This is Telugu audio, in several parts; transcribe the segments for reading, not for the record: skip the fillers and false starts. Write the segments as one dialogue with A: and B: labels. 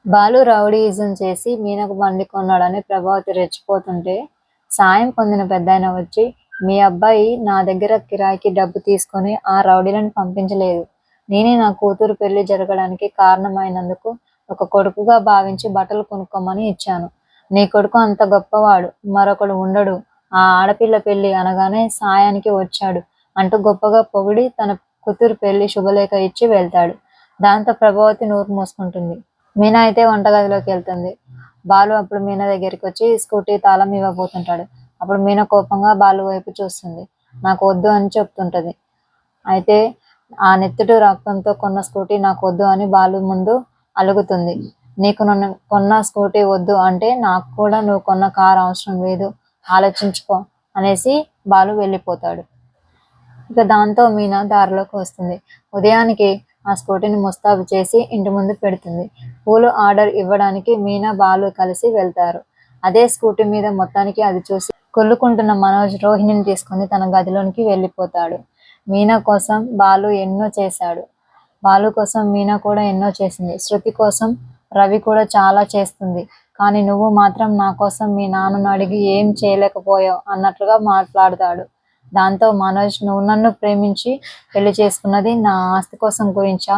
A: బాలు రౌడీయిజం చేసి మీనకు బండి కొన్నాడని ప్రభావతి రెచ్చిపోతుంటే సాయం పొందిన పెద్దాయన వచ్చి, మీ అబ్బాయి నా దగ్గర కిరాయికి డబ్బు తీసుకొని ఆ రౌడీలను పంపించలేదు. నేనే నా కూతురు పెళ్లి జరగడానికి కారణమైనందుకు ఒక కొడుకుగా భావించి బట్టలు కొనుక్కోమని ఇచ్చాను. నీ కొడుకు అంత గొప్పవాడు మరొకడు ఉండడు. ఆ ఆడపిల్ల పెళ్లి అనగానే సాయానికి వచ్చాడు అంటూ గొప్పగా పొగిడి తన కూతురు పెళ్లి శుభలేఖ ఇచ్చి వెళ్తాడు. దాంతో ప్రభావతి నోరు మూసుకుంటుంది. మీనా అయితే వంటగదిలోకి వెళ్తుంది. బాలు అప్పుడు మీనా దగ్గరికి వచ్చి స్కూటీ తాళం ఇవ్వబోతుంటాడు. అప్పుడు మీనా కోపంగా బాలు వైపు చూస్తుంది. నాకు వద్దు అని చెప్తుంటది. అయితే ఆ నెత్తుటి రక్తంతో కొన్న స్కూటీ నాకు వద్దు అని బాలు ముందు అలుగుతుంది. నీకు నన్ను కొన్న స్కూటీ వద్దు అంటే నాకు కూడా నువ్వు కొన్న కారు అవసరం లేదు, ఆలోచించుకో అనేసి బాలు వెళ్ళిపోతాడు. ఇక దాంతో మీనా దారిలోకి వస్తుంది. ఉదయానికి ఆ స్కూటీని ముస్తాబు చేసి ఇంటి ముందు పెడుతుంది. పూలు ఆర్డర్ ఇవ్వడానికి మీనా బాలు కలిసి వెళ్తారు. అదే స్కూటీ మీద మొత్తానికి అది చూసి కుళ్ళుకుంటున్న మనోజ్ రోహిణిని తీసుకొని తన గదిలోనికి వెళ్ళిపోతాడు. మీనా కోసం బాలు ఎన్నో చేశాడు. బాలు కోసం మీనా కూడా ఎన్నో చేసింది. శృతి కోసం రవి కూడా చాలా చేస్తుంది. కానీ నువ్వు మాత్రం నా కోసం మీ నాన్నను అడిగి ఏం చేయలేకపోయావు అన్నట్లుగా మాట్లాడతాడు. దాంతో మనోజ్, నువ్వు నన్ను ప్రేమించి పెళ్లి చేసుకున్నది నా ఆస్తి కోసం గురించా,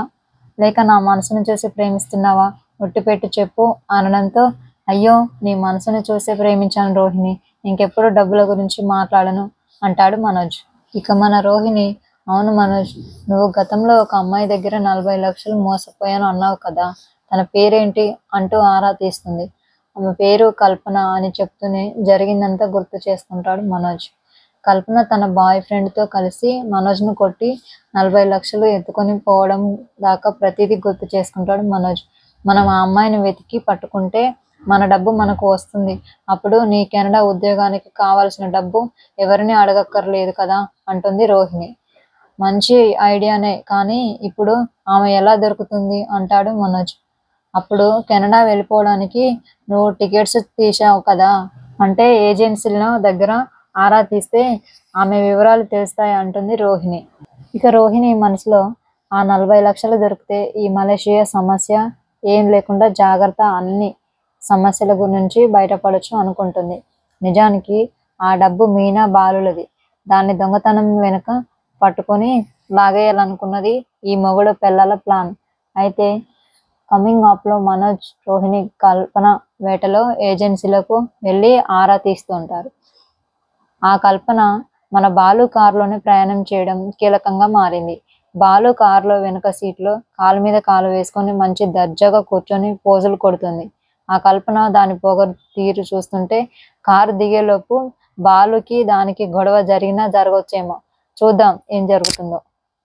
A: లేక నా మనసును చూసి ప్రేమిస్తున్నావా, ఒట్టిపెట్టి చెప్పు అనడంతో, అయ్యో నీ మనసును చూసే ప్రేమించాను రోహిణి, ఇంకెప్పుడు డబ్బుల గురించి మాట్లాడను అంటాడు మనోజ్. ఇక మన రోహిణి, అవును మనోజ్, నువ్వు గతంలో ఒక అమ్మాయి దగ్గర 40 లక్షలు మోసపోయాను అన్నావు కదా, తన పేరేంటి అంటూ ఆరా తీస్తుంది. ఆమె పేరు కల్పన అని చెప్తూనే జరిగిందంతా గుర్తు చేసుకుంటాడు మనోజ్. కల్పన తన బాయ్ ఫ్రెండ్తో కలిసి మనోజ్ను కొట్టి 40 లక్షలు ఎత్తుకొని పోవడం దాకా ప్రతిదీ గుర్తు చేసుకుంటాడు మనోజ్. మనం ఆ అమ్మాయిని వెతికి పట్టుకుంటే మన డబ్బు మనకు వస్తుంది. అప్పుడు నీ కెనడా ఉద్యోగానికి కావాల్సిన డబ్బు ఎవరిని అడగక్కర్లేదు కదా అంటుంది రోహిణి. మంచి ఐడియానే, కానీ ఇప్పుడు ఆమె ఎలా దొరుకుతుంది అంటాడు మనోజ్. అప్పుడు కెనడా వెళ్ళిపోవడానికి నువ్వు టికెట్స్ తీసావు కదా, అంటే ఏజెన్సీల దగ్గర ఆరా తీస్తే ఆమె వివరాలు తెలుస్తాయి అంటుంది రోహిణి. ఇక రోహిణి మనసులో, ఆ 40 లక్షలు దొరికితే ఈ మలేషియా సమస్య ఏం లేకుండా జాగ్రత్త అన్ని సమస్యల గురించి బయటపడచ్చు అనుకుంటుంది. నిజానికి ఆ డబ్బు మీనా బాలులది. దాన్ని దొంగతనం వెనుక పట్టుకొని లాగేయాలనుకున్నది ఈ మొగుడు పెళ్ళాల ప్లాన్. అయితే కమింగ్ అప్లో మనోజ్, రోహిణి, కల్పన వేటలో ఏజెన్సీలకు వెళ్ళి ఆరా తీస్తూ ఉంటారు. ఆ కల్పన మన బాలు కారులోనే ప్రయాణం చేయడం కీలకంగా మారింది. బాలు కారులో వెనుక సీట్లో కాలు మీద కాలు వేసుకొని మంచి దర్జాగా కూర్చొని పోజులు కొడుతుంది. ఆ కల్పన దాని పొగరు తీరు చూస్తుంటే కారు దిగేలోపు బాలుకి దానికి గొడవ జరిగినా జరగొచ్చేమో. చూద్దాం ఏం జరుగుతుందో.